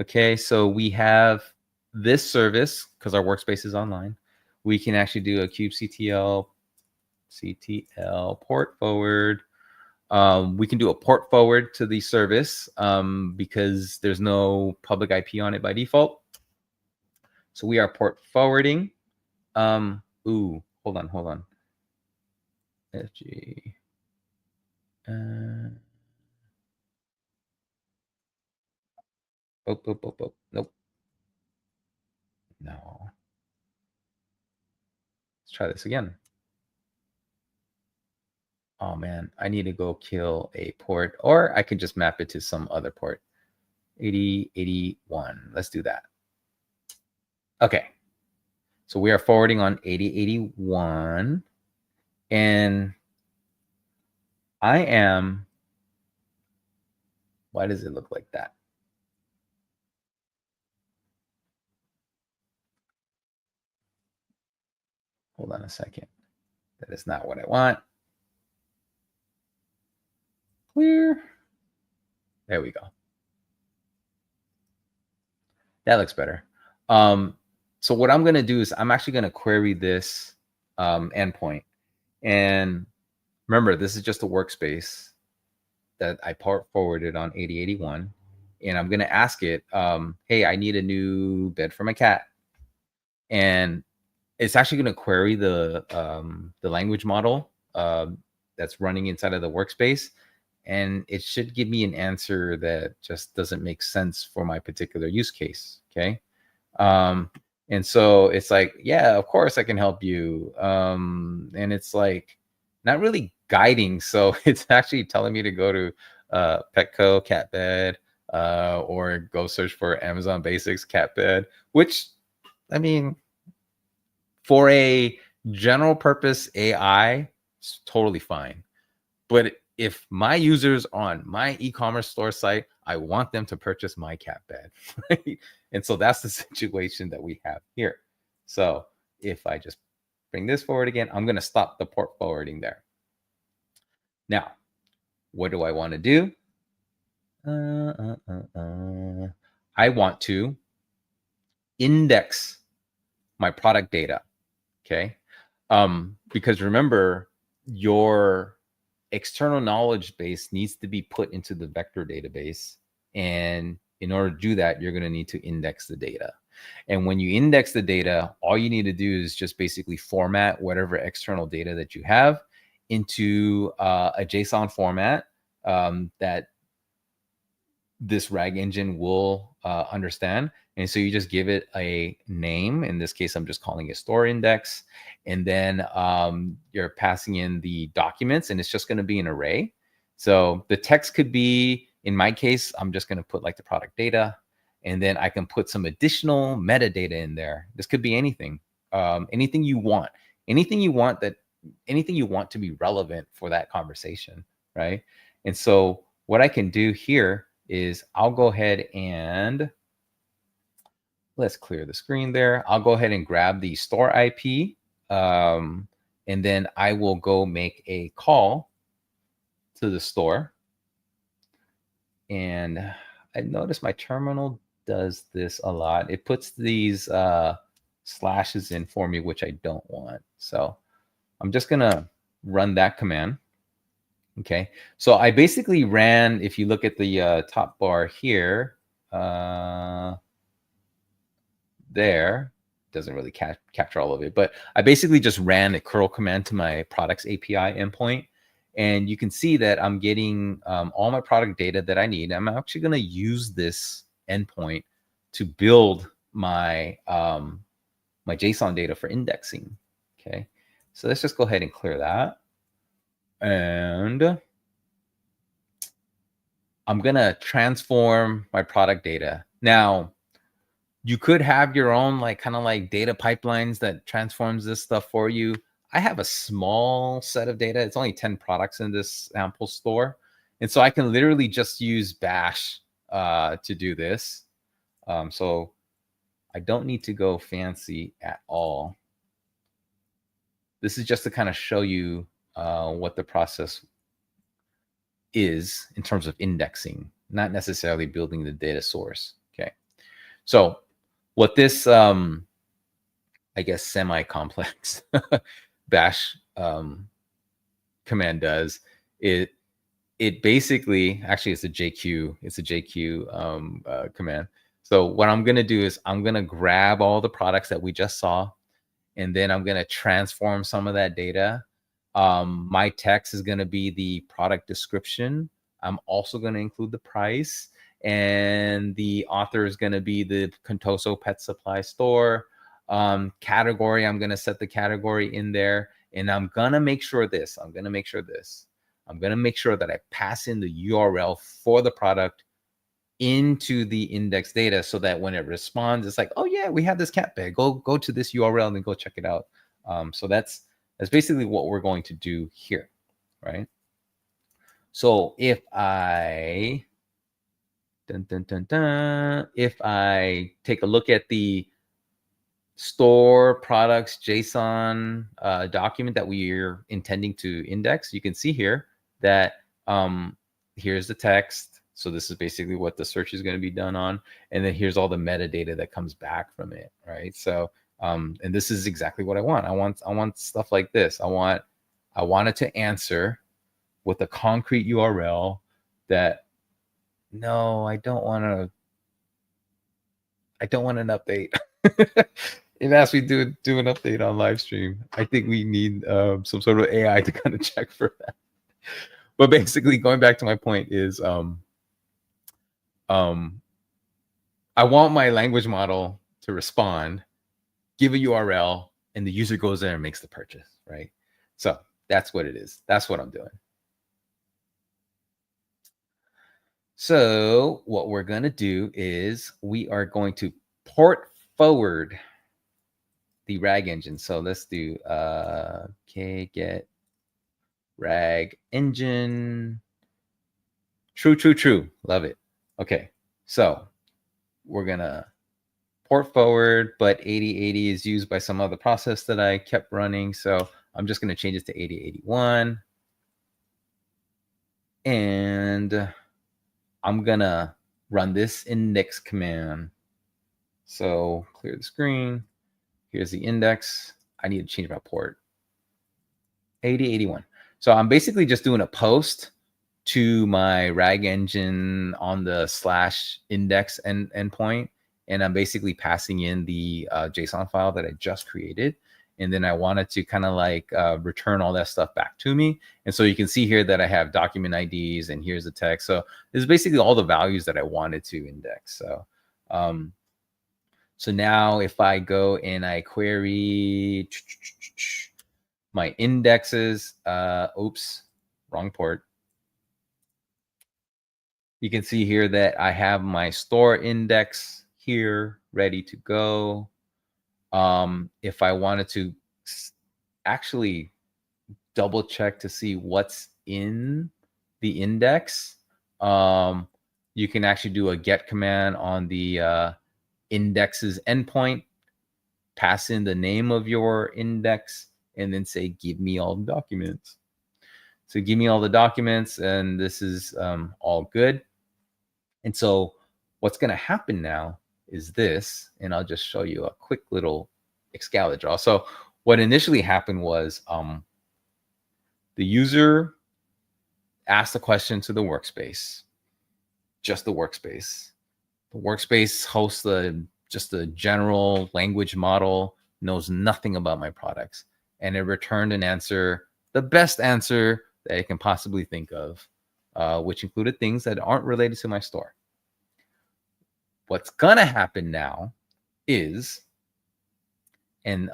Okay, so we have this service because our workspace is online. We can actually do a kubectl port forward. We can do a port forward to the service because there's no public IP on it by default. So we are port forwarding. Hold on. FG. Nope. No. Let's try this again. Oh man, I need to go kill a port, or I can just map it to some other port. 8081. Let's do that. Okay. So we are forwarding on 8081. And I am, why does it look like that? Hold on a second. That is not what I want. Clear. There we go. That looks better. So what I'm going to do is I'm actually going to query this endpoint. And remember, this is just a workspace that I port forwarded on 8081. And I'm going to ask it, hey, I need a new bed for my cat. And it's actually going to query the language model that's running inside of the workspace. And it should give me an answer that just doesn't make sense for my particular use case. Okay. And so it's like, yeah, of course I can help you. And it's like not really guiding. So it's actually telling me to go to Petco cat bed or go search for Amazon Basics cat bed, which, I mean, for a general purpose AI, it's totally fine. But if my users on my e-commerce store site, I want them to purchase my cat bed, right? And so that's the situation that we have here. So if I just bring this forward again, I'm going to stop the port forwarding there. Now, what do I want to do? I want to index my product data. Okay. Because remember, your external knowledge base needs to be put into the vector database. And in order to do that, you're going to need to index the data. And when you index the data, all you need to do is just basically format whatever external data that you have into a JSON format that this RAG engine will understand. And so you just give it a name. In this case, I'm just calling it store index. And then you're passing in the documents, and it's just going to be an array. So the text could be, in my case, I'm just going to put like the product data, and then I can put some additional metadata in there. This could be anything, anything you want, anything you want to be relevant for that conversation, right? And so what I can do here is I'll go ahead and let's clear the screen there. I'll go ahead and grab the store IP, and then I will go make a call to the store. And I notice my terminal does this a lot. It puts these slashes in for me, which I don't want. So I'm just going to run that command. Okay, so I basically ran, if you look at the top bar here, there, doesn't really capture all of it, but I basically just ran a curl command to my products API endpoint. And you can see that I'm getting all my product data that I need. I'm actually going to use this endpoint to build my my JSON data for indexing. Okay, so let's just go ahead and clear that. And I'm going to transform my product data. Now, you could have your own kind of data pipelines that transforms this stuff for you. I have a small set of data. It's only 10 products in this sample store. And so I can literally just use Bash to do this. So I don't need to go fancy at all. This is just to kind of show you what the process is in terms of indexing, not necessarily building the data source. Okay. So what this, I guess, semi-complex bash command does, it basically, actually it's a JQ command. So what I'm going to do is I'm going to grab all the products that we just saw, and then I'm going to transform some of that data. My text is going to be the product description. I'm also going to include the price, and the author is going to be the Contoso Pet Supply Store. Category, I'm going to set the category in there, and I'm going to make sure that I pass in the URL for the product into the index data, so that when it responds, it's like, oh yeah, we have this cat bag. Go to this URL and then go check it out. So that's basically what we're going to do here, right? So if I if I take a look at the store products JSON document that we're intending to index, you can see here that here's the text. So this is basically what the search is going to be done on. And then here's all the metadata that comes back from it, right? So, and this is exactly what I want. I want stuff like this. I want it to answer with a concrete URL that, no, I don't want an update. It asked me to do an update on live stream. I think we need some sort of AI to kind of check for that. But basically, going back to my point is, I want my language model to respond, give a URL, and the user goes there and makes the purchase, right? So that's what it is. That's what I'm doing. So what we're going to do is we are going to port forward the RAG engine. So let's do get RAG engine. True. Love it. Okay. So we're going to port forward, but 8080 is used by some other process that I kept running. So I'm just going to change it to 8081. And I'm going to run this index command. So clear the screen. Here's the index. I need to change my port. 8081. So I'm basically just doing a post to my RAG engine on the /index endpoint. And I'm basically passing in the JSON file that I just created. And then I wanted to kind of return all that stuff back to me. And so you can see here that I have document IDs, and here's the text. So this is basically all the values that I wanted to index. So, so now if I go and I query my indexes, oops, wrong port. You can see here that I have my store index here ready to go. If I wanted to actually double check to see what's in the index, you can actually do a get command on the indexes endpoint, pass in the name of your index, and then say, give me all the documents. So give me all the documents, and this is all good. And so what's going to happen now is this, and I'll just show you a quick little Excalibur draw. So what initially happened was the user asked a question to the workspace, just the workspace. The workspace hosts just a general language model, knows nothing about my products, and it returned an answer, the best answer that I can possibly think of, which included things that aren't related to my store. What's gonna happen now is, and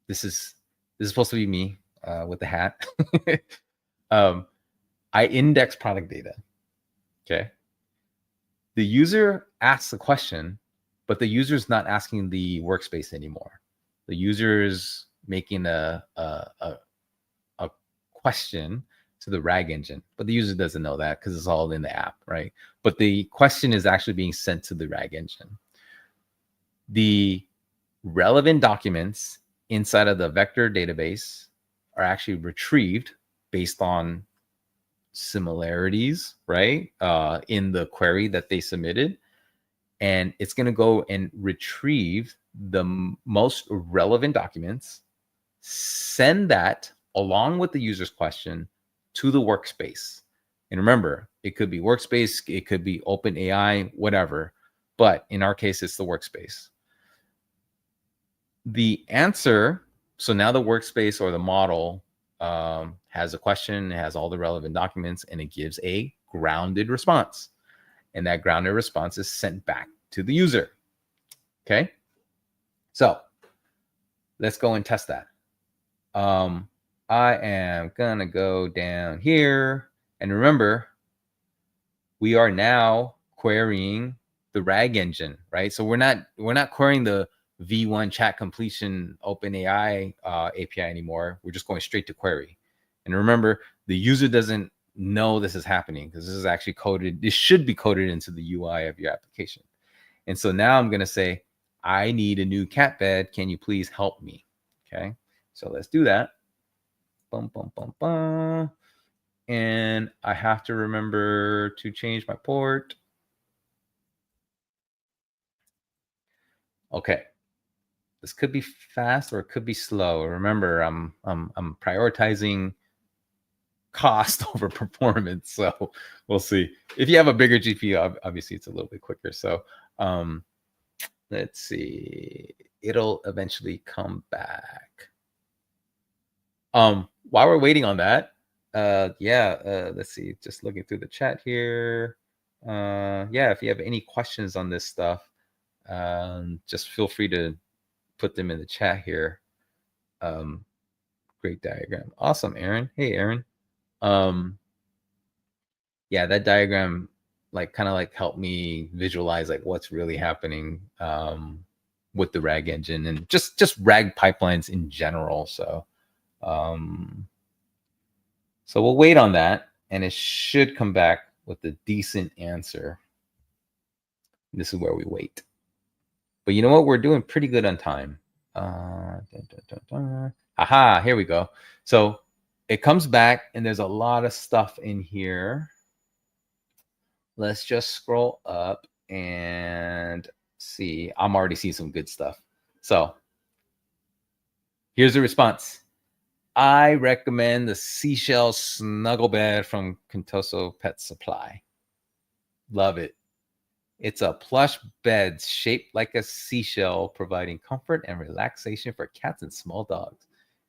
this is supposed to be me with the hat. I index product data. Okay. The user asks a question, but the user is not asking the workspace anymore. The user is making a question to the RAG engine, but the user doesn't know that because it's all in the app, right? But the question is actually being sent to the RAG engine. The relevant documents inside of the vector database are actually retrieved based on similarities, right? In the query that they submitted. And it's going to go and retrieve the most relevant documents, send that along with the user's question to the workspace. And remember, it could be workspace, it could be OpenAI, whatever. But in our case, it's the workspace. The answer, so now the workspace or the model has a question, it has all the relevant documents, and it gives a grounded response. And that grounded response is sent back to the user. Okay. So let's go and test that. I am going to go down here. And remember, we are now querying the RAG engine, right? So we're not querying the V1 chat completion OpenAI API anymore. We're just going straight to query. And remember, the user doesn't know this is happening because this is actually coded. This should be coded into the UI of your application. And so now I'm going to say, I need a new cat bed. Can you please help me? Okay. So let's do that. Bum, bum, bum, bum. And I have to remember to change my port. Okay. This could be fast or it could be slow. Remember, I'm prioritizing cost over performance. So we'll see. If you have a bigger GPU, obviously it's a little bit quicker. So let's see. It'll eventually come back. While we're waiting on that, let's see. Just looking through the chat here. If you have any questions on this stuff, just feel free to put them in the chat here. Great diagram. Awesome, Aaron. Hey, Aaron. That diagram kind of helped me visualize what's really happening with the RAG engine and just RAG pipelines in general. So we'll wait on that, and it should come back with a decent answer. This is where we wait. But you know what? We're doing pretty good on time. Aha, here we go. So it comes back, and there's a lot of stuff in here. Let's just scroll up and see. I'm already seeing some good stuff. So here's the response. I recommend the Seashell Snuggle Bed from Contoso Pet Supply. Love it. It's a plush bed shaped like a seashell, providing comfort and relaxation for cats and small dogs.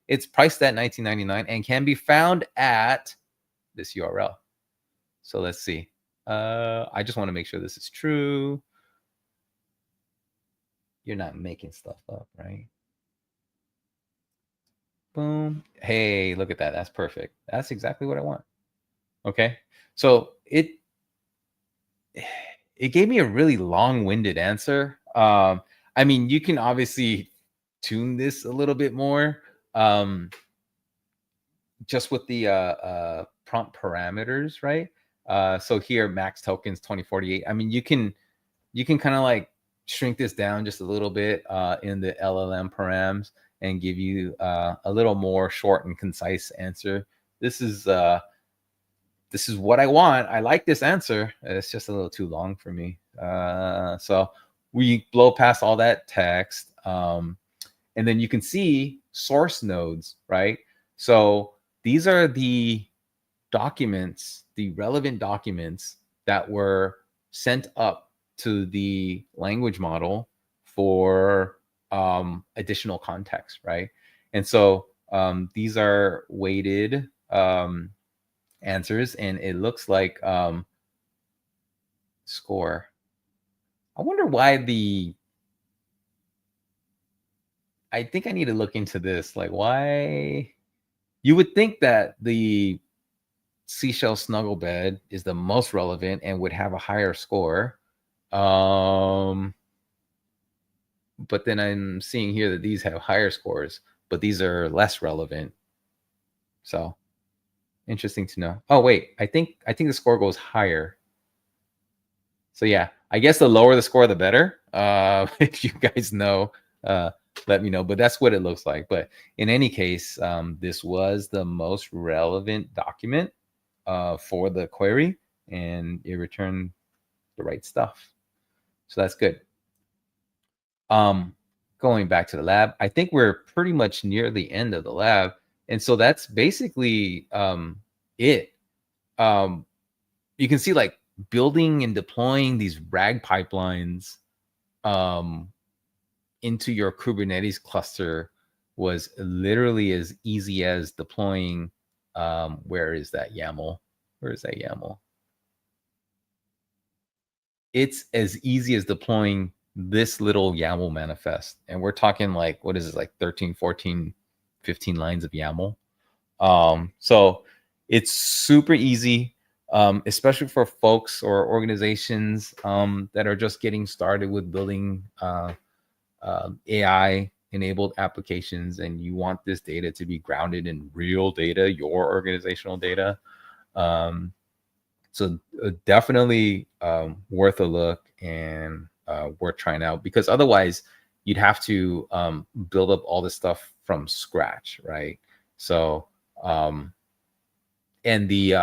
It's priced at $19.99 and can be found at this URL. So let's see. I just want to make sure this is true. You're not making stuff up, right? Boom. Hey, look at that. That's perfect. That's exactly what I want. Okay. So it gave me a really long-winded answer. I mean, you can obviously tune this a little bit more just with the prompt parameters, right? So here, max tokens 2048. I mean, you can kind of shrink this down just a little bit in the LLM params and give you a little more short and concise answer. This is what I want. I like this answer. It's just a little too long for me. So we blow past all that text. And then you can see source nodes, right? So these are the documents, the relevant documents that were sent up to the language model for additional context, right? And so these are weighted answers, and it looks like score. I wonder why I think I need to look into this. Like, why you would think that the seashell snuggle bed is the most relevant and would have a higher score. But then I'm seeing here that these have higher scores, but these are less relevant. So interesting to know. Oh wait, I think the score goes higher. So yeah, I guess the lower the score, the better. If you guys know, let me know. But that's what it looks like. But in any case, this was the most relevant document for the query, and it returned the right stuff. So that's good. Going back to the lab, I think we're pretty much near the end of the lab. And so that's basically it. You can see like building and deploying these RAG pipelines into your Kubernetes cluster was literally as easy as deploying. Where is that YAML? Where is that YAML? It's as easy as deploying this little YAML manifest. And we're talking like, what is it, like 13, 14, 15 lines of YAML. So it's super easy, especially for folks or organizations that are just getting started with building AI enabled applications, and you want this data to be grounded in real data, your organizational data. So definitely worth a look and worth trying out, because otherwise you'd have to build up all this stuff from scratch, right? So and the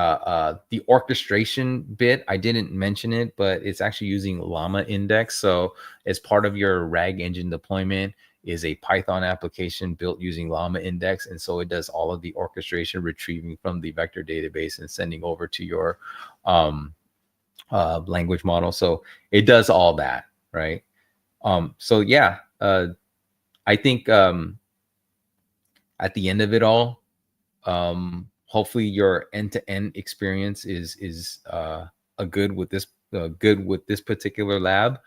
orchestration bit, I didn't mention it, but it's actually using Llama Index. So as part of your RAG engine deployment is a Python application built using Llama Index. And so it does all of the orchestration, retrieving from the vector database and sending over to your language model. So it does all that, right? So yeah, I think at the end of it all, hopefully your end-to-end experience is a good with this particular lab.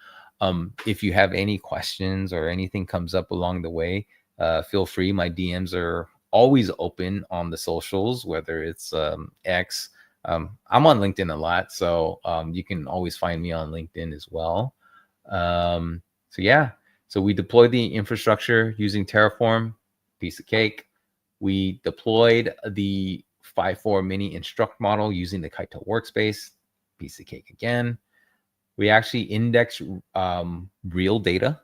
If you have any questions or anything comes up along the way, feel free. My DMs are always open on the socials, whether it's X. I'm on LinkedIn a lot, so you can always find me on LinkedIn as well. So yeah, so we deployed the infrastructure using Terraform, piece of cake. We deployed the 5.4 mini instruct model using the KAITO workspace, piece of cake again. We actually index real data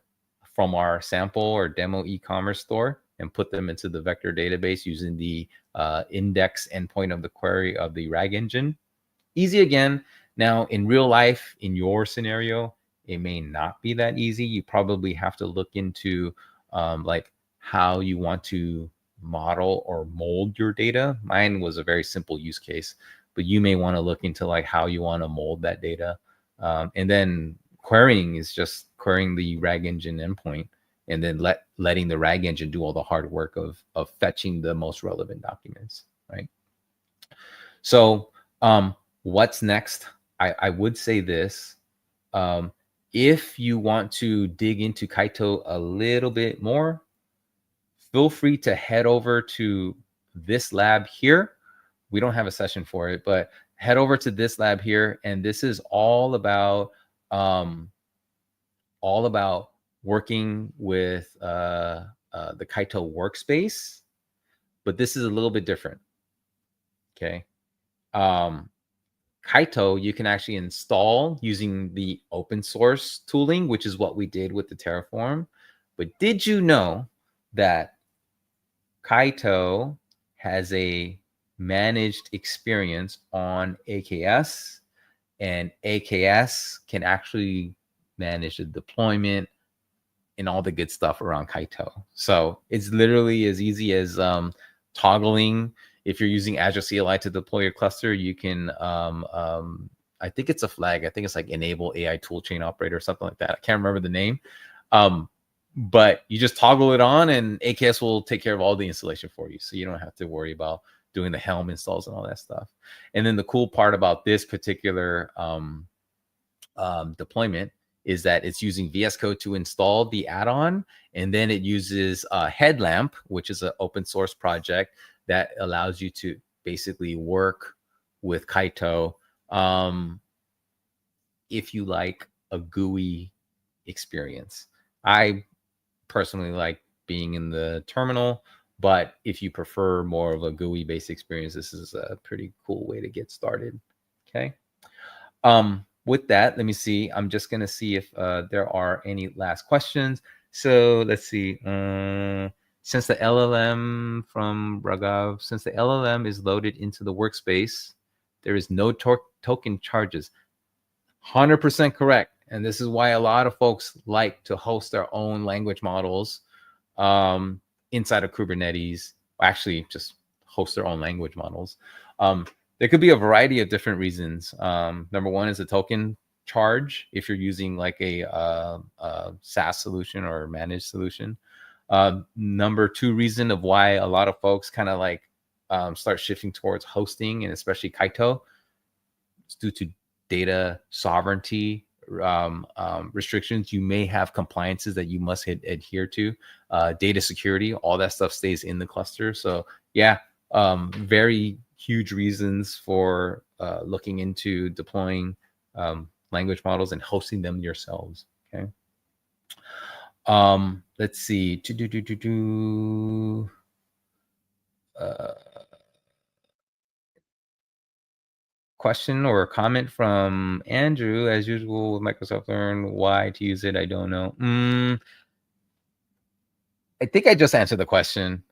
from our sample or demo e-commerce store and put them into the vector database using the index endpoint of the query of the RAG engine. Easy again. Now, in real life, in your scenario, it may not be that easy. You probably have to look into like how you want to model or mold your data. Mine was a very simple use case, but you may want to look into like how you want to mold that data. And then querying is just querying the RAG engine endpoint, and then letting the RAG engine do all the hard work of fetching the most relevant documents, right? So what's next? I would say this. If you want to dig into KAITO a little bit more, feel free to head over to this lab here. We don't have a session for it, but head over to this lab here. And this is all about working with the KAITO workspace, but this is a little bit different. Okay. KAITO, you can actually install using the open source tooling, which is what we did with the Terraform. But did you know that KAITO has a managed experience on AKS, and AKS can actually manage the deployment and all the good stuff around KAITO. So it's literally as easy as toggling. If you're using Azure CLI to deploy your cluster, you can, I think it's a flag. I think it's like enable AI toolchain operator or something like that. I can't remember the name. But you just toggle it on and AKS will take care of all the installation for you. So you don't have to worry about doing the Helm installs and all that stuff. And then the cool part about this particular deployment is that it's using VS Code to install the add-on, and then it uses Headlamp, which is an open source project that allows you to basically work with Kaito if you like a GUI experience. I personally like being in the terminal, but if you prefer more of a GUI based experience, this is a pretty cool way to get started. Okay. With that, let me see. I'm just going to see if there are any last questions. So let's see. Since the LLM from Raghav, since the LLM is loaded into the workspace, there is no token charges. 100% correct. And this is why a lot of folks like to host their own language models inside of Kubernetes. Actually, just host their own language models. There could be a variety of different reasons. Number one is a token charge if you're using like a SaaS solution or managed solution. Number two reason of why a lot of folks kind of like start shifting towards hosting, and especially Kaito, it's due to data sovereignty restrictions. You may have compliances that you must adhere to. Data security, all that stuff stays in the cluster. So yeah, very huge reasons for looking into deploying language models and hosting them yourselves. Okay. Let's see. Question or comment from Andrew. As usual with Microsoft Learn, why to use it, I don't know. I think I just answered the question.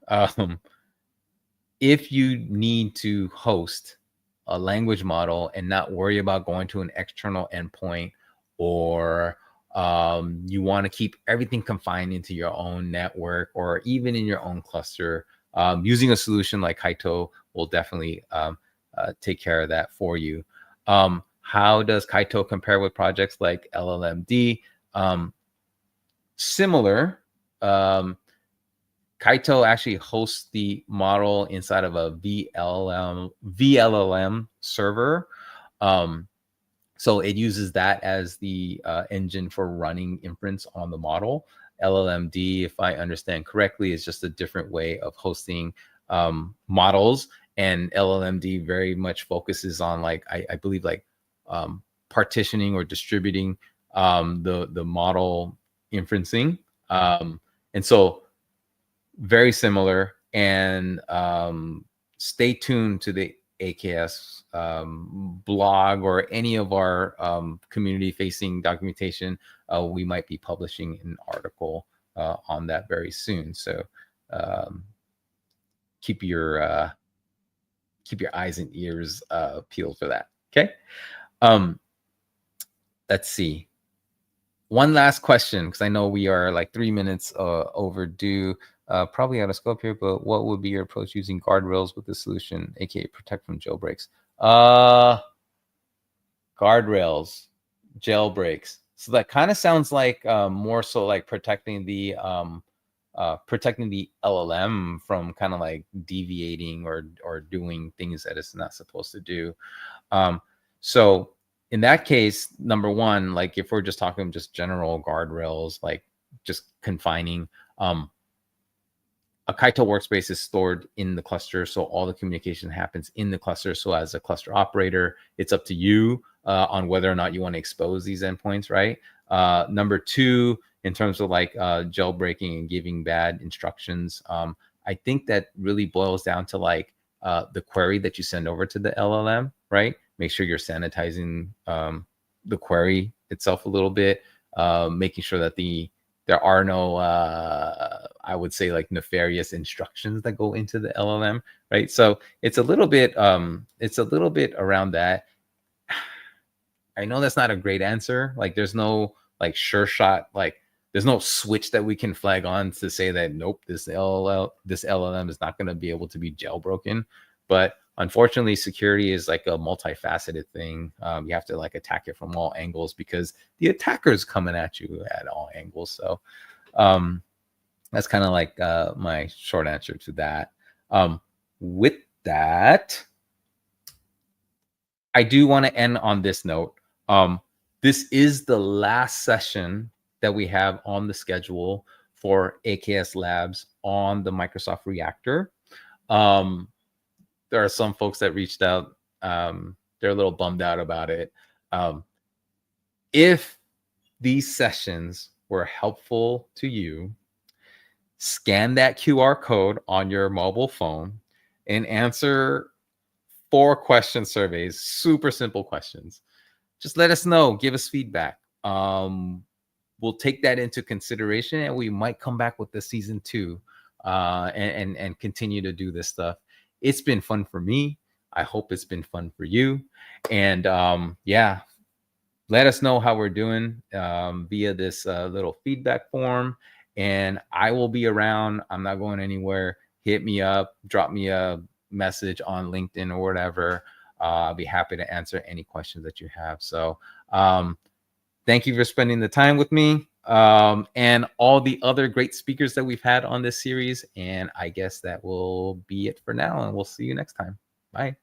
If you need to host a language model and not worry about going to an external endpoint, or you want to keep everything confined into your own network or even in your own cluster, using a solution like Kaito will definitely take care of that for you. How does Kaito compare with projects like LLMD? Similar. Kaito actually hosts the model inside of a VLLM server. So it uses that as the engine for running inference on the model. LLMD, if I understand correctly, is just a different way of hosting models. And LLMD very much focuses on, like, I believe, like partitioning or distributing the model inferencing. And so very similar. And stay tuned to the AKS blog or any of our community facing documentation. We might be publishing an article on that very soon. So keep your eyes and ears peeled for that. Okay. Let's see. One last question, because I know we are like 3 minutes overdue. Probably out of scope here, but what would be your approach using guardrails with the solution, aka protect from jailbreaks? Guardrails, jailbreaks. So that kind of sounds like more so like protecting the LLM from kind of like deviating or doing things that it's not supposed to do. So in that case, number one, like if we're just talking just general guardrails, like just confining, a Kaito workspace is stored in the cluster, so all the communication happens in the cluster. So as a cluster operator, it's up to you on whether or not you want to expose these endpoints, right? Number two, in terms of like jailbreaking and giving bad instructions, I think that really boils down to like the query that you send over to the LLM, right? Make sure you're sanitizing the query itself a little bit, making sure that there are no, I would say, like nefarious instructions that go into the LLM, right? So it's a little bit around that. I know that's not a great answer. Like there's no like sure shot, like there's no switch that we can flag on to say that, nope, this LLM is not going to be able to be jailbroken. But unfortunately, security is like a multifaceted thing. You have to like attack it from all angles because the attacker's coming at you at all angles. So that's kind of like my short answer to that. With that, I do want to end on this note. This is the last session that we have on the schedule for AKS Labs on the Microsoft Reactor. There are some folks that reached out. They're a little bummed out about it. If these sessions were helpful to you, scan that QR code on your mobile phone and answer 4 question surveys, super simple questions. Just let us know, give us feedback. We'll take that into consideration, and we might come back with the season 2 and continue to do this stuff. It's been fun for me. I hope it's been fun for you. And yeah, let us know how we're doing via this little feedback form. And I will be around. I'm not going anywhere. Hit me up, drop me a message on LinkedIn or whatever. I'll be happy to answer any questions that you have. So thank you for spending the time with me and all the other great speakers that we've had on this series. And I guess that will be it for now. And we'll see you next time. Bye.